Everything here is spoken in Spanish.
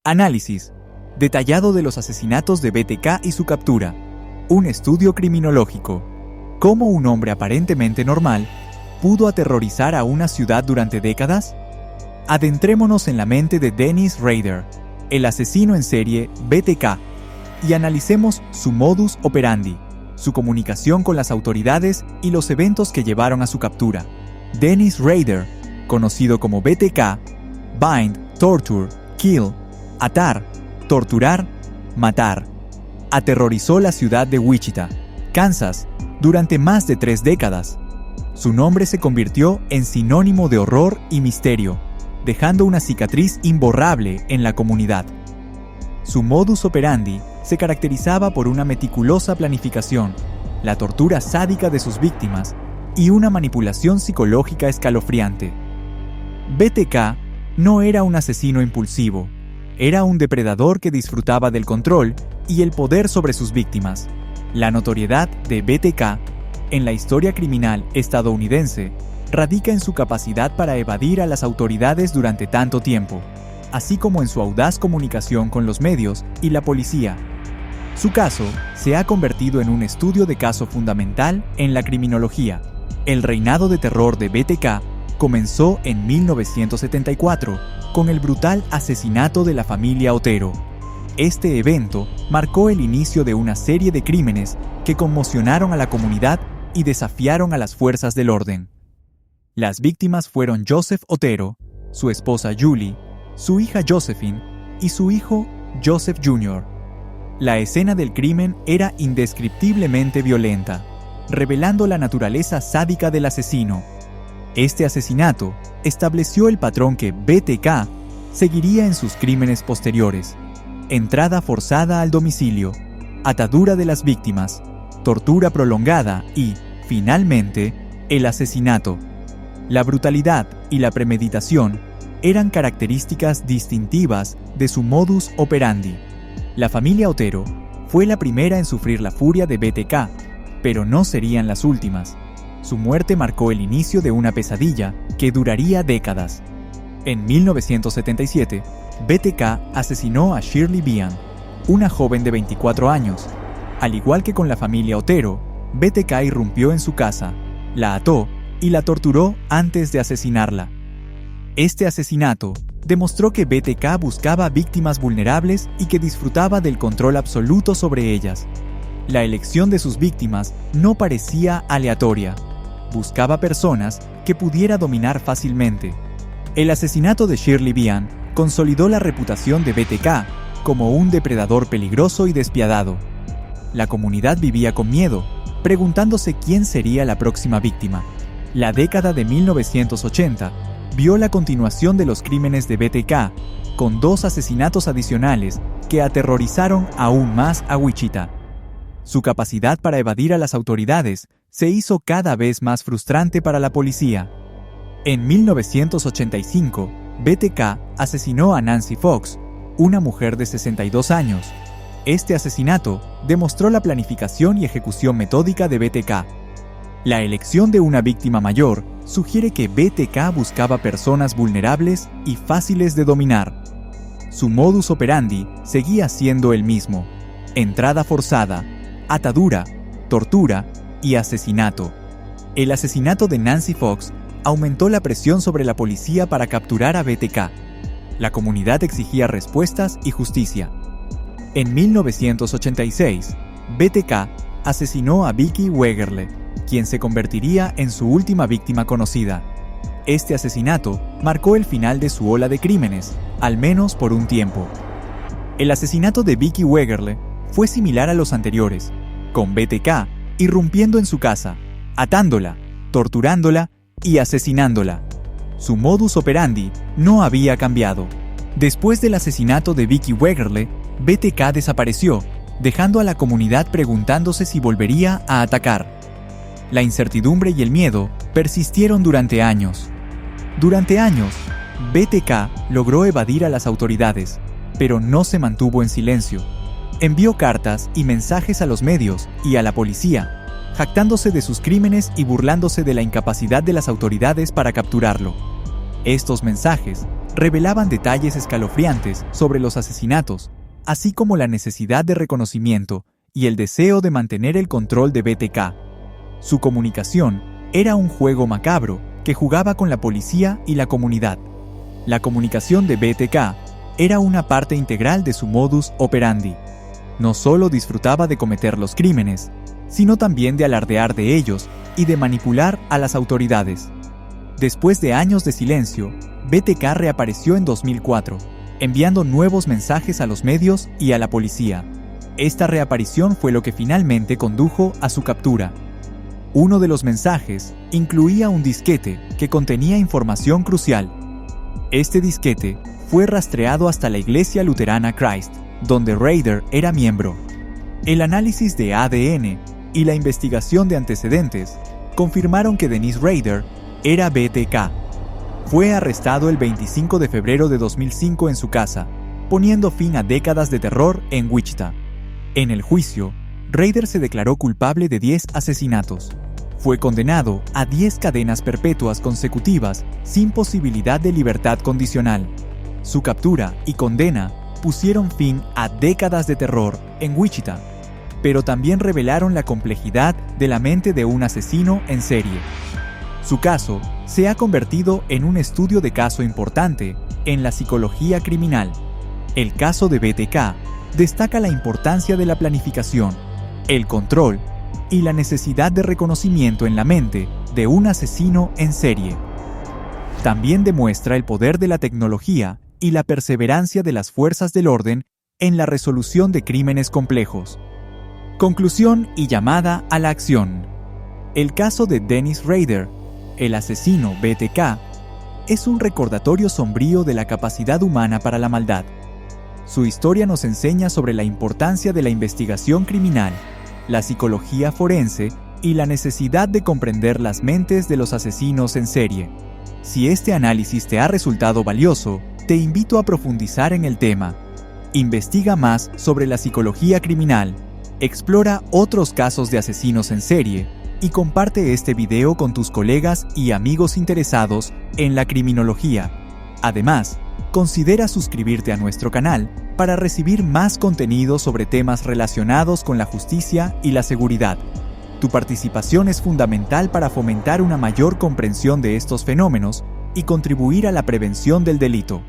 Análisis detallado de los asesinatos de BTK y su captura. Un estudio criminológico. ¿Cómo un hombre aparentemente normal pudo aterrorizar a una ciudad durante décadas? Adentrémonos en la mente de Dennis Rader, el asesino en serie BTK, y analicemos su modus operandi, su comunicación con las autoridades y los eventos que llevaron a su captura. Dennis Rader, conocido como BTK, Bind, Torture, Kill, atar, torturar, matar, aterrorizó la ciudad de Wichita, Kansas, durante más de 3 décadas. Su nombre se convirtió en sinónimo de horror y misterio, dejando una cicatriz imborrable en la comunidad. Su modus operandi se caracterizaba por una meticulosa planificación, la tortura sádica de sus víctimas y una manipulación psicológica escalofriante. BTK no era un asesino impulsivo, era un depredador que disfrutaba del control y el poder sobre sus víctimas. La notoriedad de BTK en la historia criminal estadounidense radica en su capacidad para evadir a las autoridades durante tanto tiempo, así como en su audaz comunicación con los medios y la policía. Su caso se ha convertido en un estudio de caso fundamental en la criminología. El reinado de terror de BTK comenzó en 1974 con el brutal asesinato de la familia Otero. Este evento marcó el inicio de una serie de crímenes que conmocionaron a la comunidad y desafiaron a las fuerzas del orden. Las víctimas fueron Joseph Otero, su esposa Julie, su hija Josephine y su hijo Joseph Jr. La escena del crimen era indescriptiblemente violenta, revelando la naturaleza sádica del asesino. Este asesinato estableció el patrón que BTK seguiría en sus crímenes posteriores: entrada forzada al domicilio, atadura de las víctimas, tortura prolongada y, finalmente, el asesinato. La brutalidad y la premeditación eran características distintivas de su modus operandi. La familia Otero fue la primera en sufrir la furia de BTK, pero no serían las últimas. Su muerte marcó el inicio de una pesadilla que duraría décadas. En 1977, BTK asesinó a Shirley Bean, una joven de 24 años. Al igual que con la familia Otero, BTK irrumpió en su casa, la ató y la torturó antes de asesinarla. Este asesinato demostró que BTK buscaba víctimas vulnerables y que disfrutaba del control absoluto sobre ellas. La elección de sus víctimas no parecía aleatoria. Buscaba personas que pudiera dominar fácilmente. El asesinato de Shirley Bean consolidó la reputación de BTK como un depredador peligroso y despiadado. La comunidad vivía con miedo, preguntándose quién sería la próxima víctima. La década de 1980 vio la continuación de los crímenes de BTK, con 2 asesinatos adicionales que aterrorizaron aún más a Wichita. Su capacidad para evadir a las autoridades se hizo cada vez más frustrante para la policía. En 1985, BTK asesinó a Nancy Fox, una mujer de 62 años. Este asesinato demostró la planificación y ejecución metódica de BTK. La elección de una víctima mayor sugiere que BTK buscaba personas vulnerables y fáciles de dominar. Su modus operandi seguía siendo el mismo: entrada forzada, atadura, tortura y asesinato. El asesinato de Nancy Fox aumentó la presión sobre la policía para capturar a BTK. La comunidad exigía respuestas y justicia. En 1986, BTK asesinó a Vicky Wegerle, quien se convertiría en su última víctima conocida. Este asesinato marcó el final de su ola de crímenes, al menos por un tiempo. El asesinato de Vicky Wegerle fue similar a los anteriores, con BTK irrumpiendo en su casa, atándola, torturándola y asesinándola. Su modus operandi no había cambiado. Después del asesinato de Vicky Wegerle, BTK desapareció, dejando a la comunidad preguntándose si volvería a atacar. La incertidumbre y el miedo persistieron durante años. Durante años, BTK logró evadir a las autoridades, pero no se mantuvo en silencio. Envió cartas y mensajes a los medios y a la policía, jactándose de sus crímenes y burlándose de la incapacidad de las autoridades para capturarlo. Estos mensajes revelaban detalles escalofriantes sobre los asesinatos, así como la necesidad de reconocimiento y el deseo de mantener el control de BTK. Su comunicación era un juego macabro que jugaba con la policía y la comunidad. La comunicación de BTK era una parte integral de su modus operandi. No solo disfrutaba de cometer los crímenes, sino también de alardear de ellos y de manipular a las autoridades. Después de años de silencio, BTK reapareció en 2004, enviando nuevos mensajes a los medios y a la policía. Esta reaparición fue lo que finalmente condujo a su captura. Uno de los mensajes incluía un disquete que contenía información crucial. Este disquete fue rastreado hasta la iglesia luterana Christ, donde Rader era miembro. El análisis de ADN y la investigación de antecedentes confirmaron que Dennis Rader era BTK. Fue arrestado el 25 de febrero de 2005 en su casa, poniendo fin a décadas de terror en Wichita. En el juicio, Rader se declaró culpable de 10 asesinatos. Fue condenado a 10 cadenas perpetuas consecutivas sin posibilidad de libertad condicional. Su captura y condena pusieron fin a décadas de terror en Wichita, pero también revelaron la complejidad de la mente de un asesino en serie. Su caso se ha convertido en un estudio de caso importante en la psicología criminal. El caso de BTK destaca la importancia de la planificación, el control y la necesidad de reconocimiento en la mente de un asesino en serie. También demuestra el poder de la tecnología y la perseverancia de las fuerzas del orden en la resolución de crímenes complejos. Conclusión y llamada a la acción. El caso de Dennis Rader, el asesino BTK, es un recordatorio sombrío de la capacidad humana para la maldad. Su historia nos enseña sobre la importancia de la investigación criminal, la psicología forense y la necesidad de comprender las mentes de los asesinos en serie. Si este análisis te ha resultado valioso, te invito a profundizar en el tema. Investiga más sobre la psicología criminal, explora otros casos de asesinos en serie y comparte este video con tus colegas y amigos interesados en la criminología. Además, considera suscribirte a nuestro canal para recibir más contenido sobre temas relacionados con la justicia y la seguridad. Tu participación es fundamental para fomentar una mayor comprensión de estos fenómenos y contribuir a la prevención del delito.